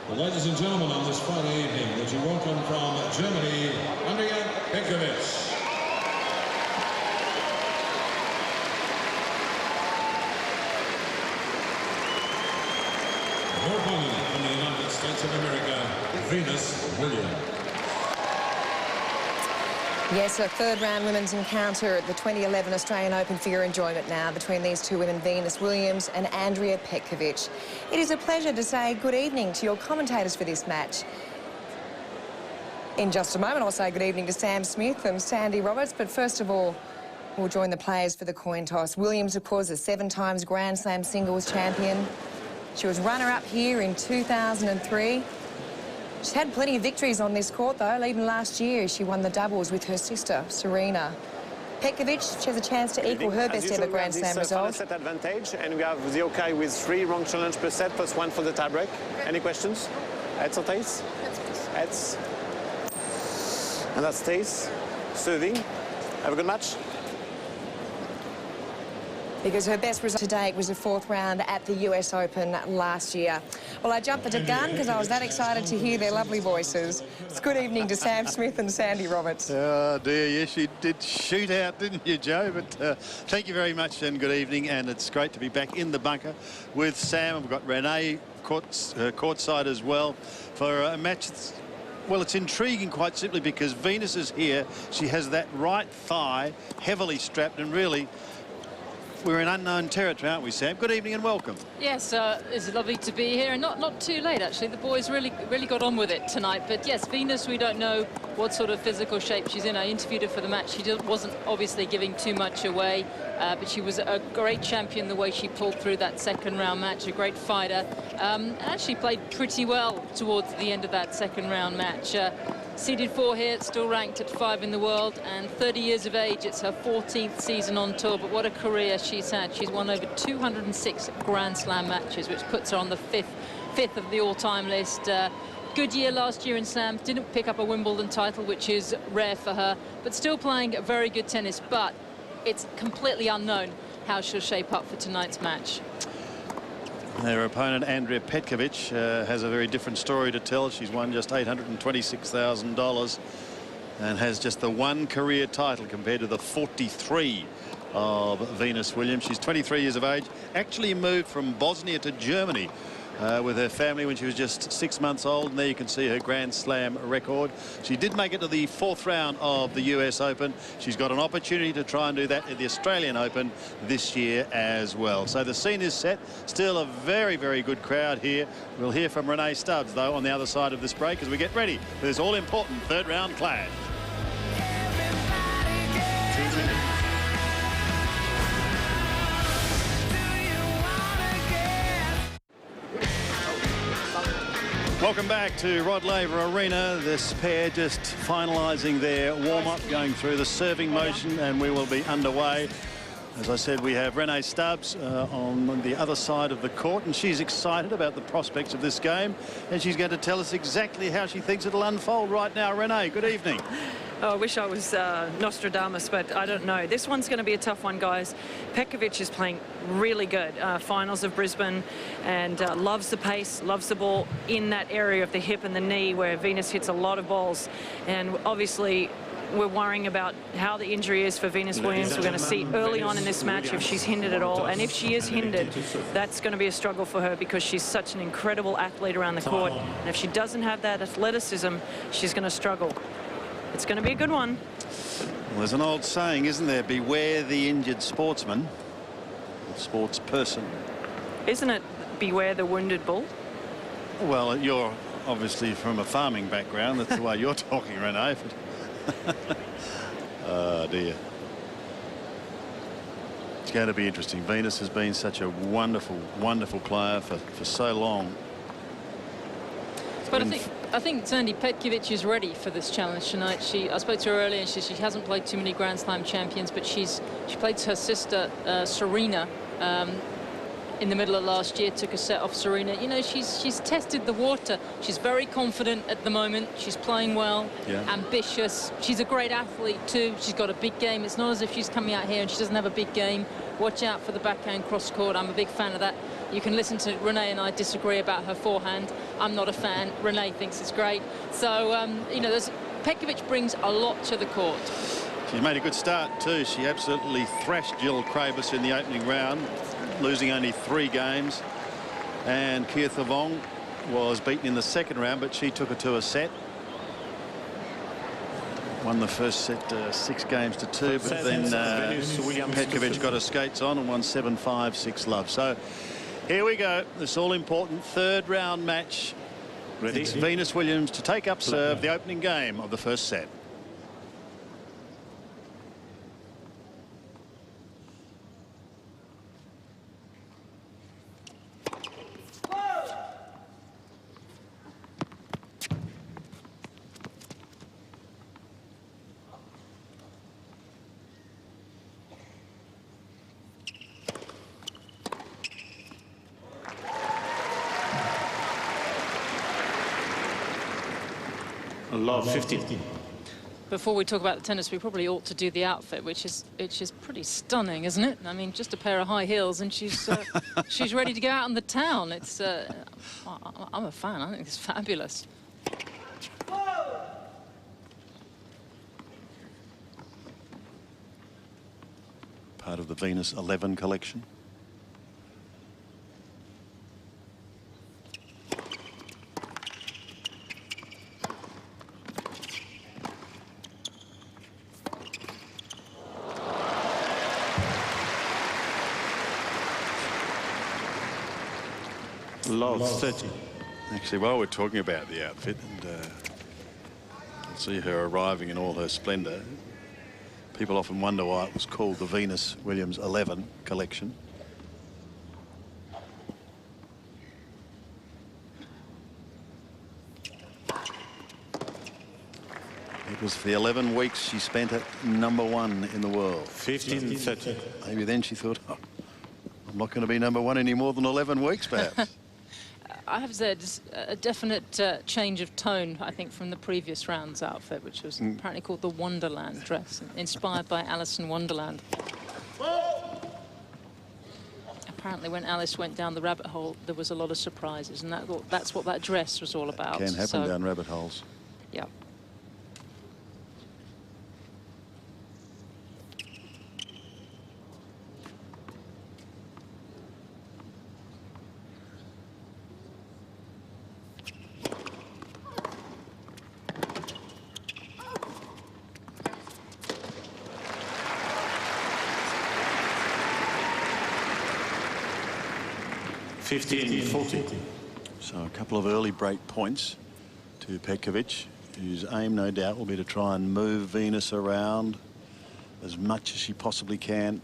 Well, ladies and gentlemen, on this Friday evening, would you welcome from Germany, Andrea Petkovic. Her opponent from the United States of America, Venus Williams. Yes, a third-round women's encounter at the 2011 Australian Open for your enjoyment now between these two women, Venus Williams and Andrea Petkovic. It is a pleasure to say good evening to your commentators for this match. In just a moment, I'll say good evening to Sam Smith and Sandy Roberts, but first of all, we'll join the players for the coin toss. Williams, of course, a 7 times Grand Slam singles champion. She was runner-up here in 2003. She's had plenty of victories on this court, though. Even last year, she won the doubles with her sister, Serena. Petkovic, she has a chance to equal her best-ever Grand Slam result. Set advantage, and we have the OK with 3 wrong challenge per set, +1 for the tiebreak. Any questions? Heads or tails? Heads. And that's tails. Serving. Have a good match. Because her best result to date was the 4th round at the US Open last year. Well, I jumped the gun because I was that excited to hear their lovely voices. It's good evening to Sam Smith and Sandy Roberts. Oh dear, yes, you did shoot out, didn't you, Joe? But thank you very much and good evening, and it's great to be back in the bunker with Sam. We've got Renee courtside as well for a match that's, well, it's intriguing quite simply because Venus is here. She has that right thigh heavily strapped, and really we're in unknown territory, aren't we, Sam? Good evening and welcome. Yes, it's lovely to be here, and not too late, actually. The boys really got on with it tonight. But yes, Venus, we don't know what sort of physical shape she's in. I interviewed her for the match. She wasn't obviously giving too much away, but she was a great champion the way she pulled through that second round match, a great fighter. And actually played pretty well towards the end of that second round match. Seeded 4 here, still ranked at 5 in the world, and 30 years of age. It's her 14th season on tour, but what a career she's had. She's won over 206 Grand Slam matches, which puts her on the fifth of the all-time list. Good year last year in Slam. Didn't pick up a Wimbledon title, which is rare for her, but still playing very good tennis. But it's completely unknown how she'll shape up for tonight's match. Their opponent, Andrea Petkovic, has a very different story to tell. She's won just $826,000 and has just the 1 career title compared to the 43 of Venus Williams. She's 23 years of age, actually moved from Bosnia to Germany with her family when she was just 6 months old, and there you can see her Grand Slam record. She did make it to the 4th round of the US Open. She's got an opportunity to try and do that at the Australian Open this year as well. So the scene is set. Still a very good crowd here. We'll hear from Renee Stubbs, though, on the other side of this break as we get ready for this all-important 3rd round clash. Welcome back to Rod Laver Arena. This pair just finalising their warm-up, going through the serving motion, and we will be underway. As I said, we have Renee Stubbs on the other side of the court, and she's excited about the prospects of this game, and she's going to tell us exactly how she thinks it'll unfold right now. Renee, good evening. Oh, I wish I was Nostradamus, but I don't know. This one's going to be a tough one, guys. Petkovic is playing really good. Finals of Brisbane, and loves the pace, loves the ball in that area of the hip and the knee where Venus hits a lot of balls. And obviously, we're worrying about how the injury is for Venus Williams. We're going to see early on in this match if she's hindered at all. And if she is hindered, that's going to be a struggle for her because she's such an incredible athlete around the court. And if she doesn't have that athleticism, she's going to struggle. It's going to be a good one. Well, there's an old saying, isn't there? Beware the injured sportsman, sports person. Isn't it beware the wounded bull? Well, you're obviously from a farming background. That's the way you're talking, Renee. But oh, dear. It's going to be interesting. Venus has been such a wonderful player for so long. But I think Sandy Petkovic is ready for this challenge tonight. I spoke to her earlier, and she hasn't played too many Grand Slam champions, but she played her sister Serena in the middle of last year, took a set off Serena. You know, she's tested the water. She's very confident at the moment. She's playing well, ambitious. She's a great athlete too. She's got a big game. It's not as if she's coming out here and she doesn't have a big game. Watch out for the backhand cross court. I'm a big fan of that. You can listen to Renee and I disagree about her forehand. I'm not a fan. Renee thinks it's great. So, you know, Petkovic brings a lot to the court. She's made a good start too. She absolutely thrashed Jill Krabus in the opening round, losing only 3 games. And Kia Thavong was beaten in the second round, but she took her to a set. Won the first set 6 games to 2, but then Petkovic got her skates on and won 7-5, 6-love. So here we go. This all-important 3rd round match. Ready? It's Venus Williams to take up serve, the opening game of the first set. Love 15. Before we talk about the tennis, we probably ought to do the outfit, which is pretty stunning, isn't it? I mean, just a pair of high heels, and she's she's ready to go out in the town. It's I'm a fan. I think it's fabulous. Part of the Venus 11 collection. Love 30. Actually, while we're talking about the outfit, and see her arriving in all her splendour, people often wonder why it was called the Venus Williams 11 collection. It was for the 11 weeks she spent at #1 in the world. 15-30. Maybe then she thought, oh, I'm not going to be #1 any more than 11 weeks, perhaps. I have said a definite change of tone, I think, from the previous round's outfit, which was apparently called the Wonderland dress, inspired by Alice in Wonderland. Apparently, when Alice went down the rabbit hole, there was a lot of surprises, and that's what that dress was all about. Can happen down rabbit holes. Yeah. So a couple of early break points to Petkovic, whose aim, no doubt, will be to try and move Venus around as much as she possibly can.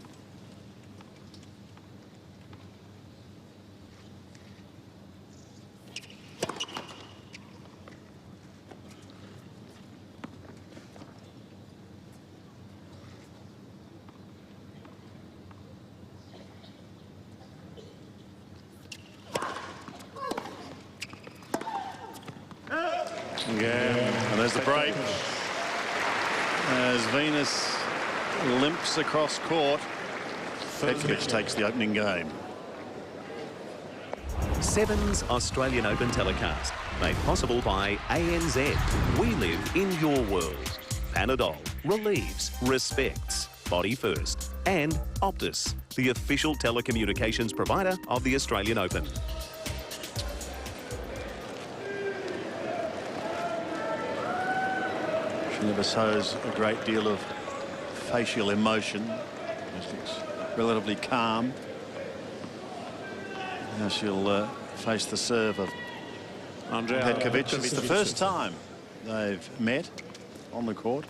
And there's the break as Venus limps across court. Petkovic takes the opening game. Seven's Australian Open telecast, made possible by ANZ. We live in your world. Panadol relieves, respects, body first. And Optus, the official telecommunications provider of the Australian Open. She never shows a great deal of facial emotion. Just looks relatively calm. Now she'll face the serve of Andrea Petkovic. It's the first time they've met on the court.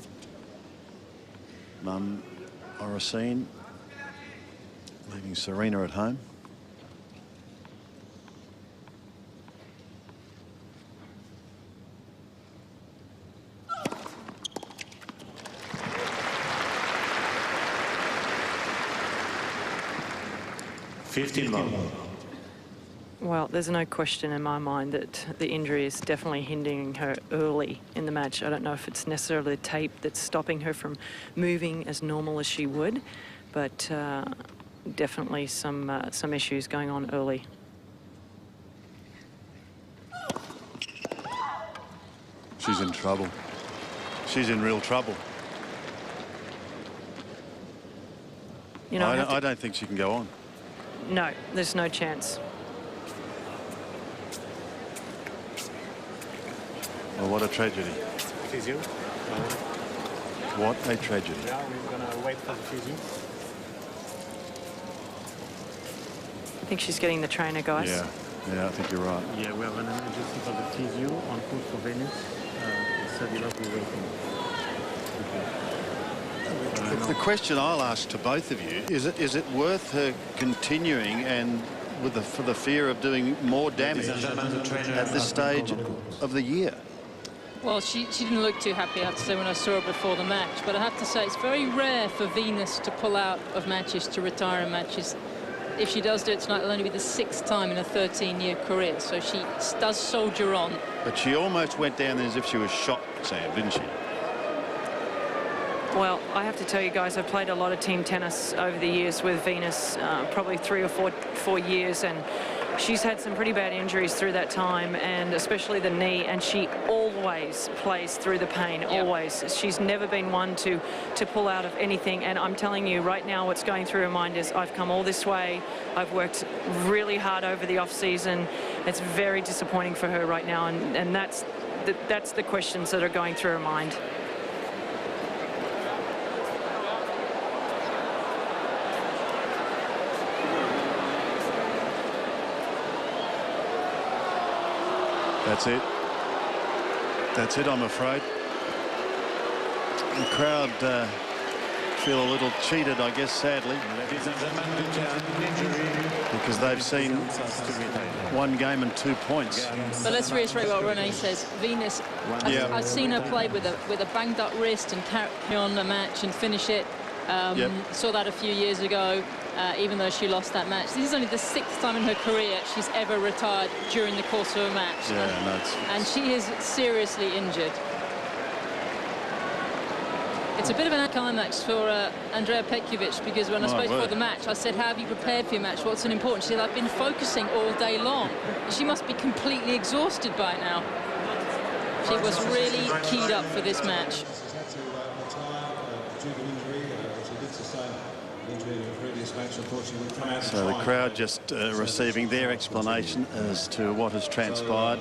Mum Oracine leaving Serena at home. Well, there's no question in my mind that the injury is definitely hindering her early in the match. I don't know if it's necessarily the tape that's stopping her from moving as normal as she would, but definitely some issues going on early. She's in trouble. She's in real trouble. You know, I don't think she can go on. no, there's no chance. Well, what a tragedy. Physio. What a tragedy. Yeah, we're going to wait for the physio. I think she's getting the trainer, guys. Yeah, I think you're right. Yeah, we have an emergency for the physio on call for Venus. Sadila will be waiting. The question I'll ask to both of you is it worth her continuing and for the fear of doing more damage at this stage of the year? Well, she didn't look too happy, I have to say, when I saw her before the match. But I have to say, it's very rare for Venus to pull out of matches, to retire in matches. If she does do it tonight, it'll only be the 6th time in a 13-year career. So she does soldier on. But she almost went down there as if she was shot, Sam, didn't she? Well, I have to tell you guys, I've played a lot of team tennis over the years with Venus, probably 3 or 4 years, and she's had some pretty bad injuries through that time, and especially the knee, and she always plays through the pain, always. She's never been one to pull out of anything, and I'm telling you right now what's going through her mind is, I've come all this way, I've worked really hard over the off-season. It's very disappointing for her right now, and that's the questions that are going through her mind. That's it. That's it, I'm afraid. The crowd feel a little cheated, I guess, sadly, because they've seen one game and 2 points. But let's reiterate what Renee says. Venus, I've seen her play with a banged up wrist and carry on a match and finish it. Saw that a few years ago, even though she lost that match. This is only the 6th time in her career she's ever retired during the course of a match. And she is seriously injured. It's a bit of an anticlimax for Andrea Petkovic, because when I spoke before the match, I said, how have you prepared for your match? What's important? She said, I've been focusing all day long. She must be completely exhausted by now. She was really keyed up for this match. So the crowd just receiving their explanation as to what has transpired.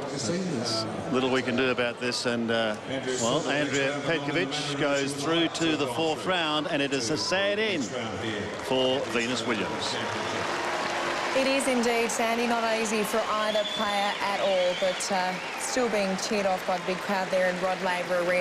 There's little we can do about this, and well, Andrea Petkovic goes through to the 4th round, and it is a sad end for Venus Williams. It is indeed, Sandy, not easy for either player at all, but still being cheered off by the big crowd there in Rod Laver Arena.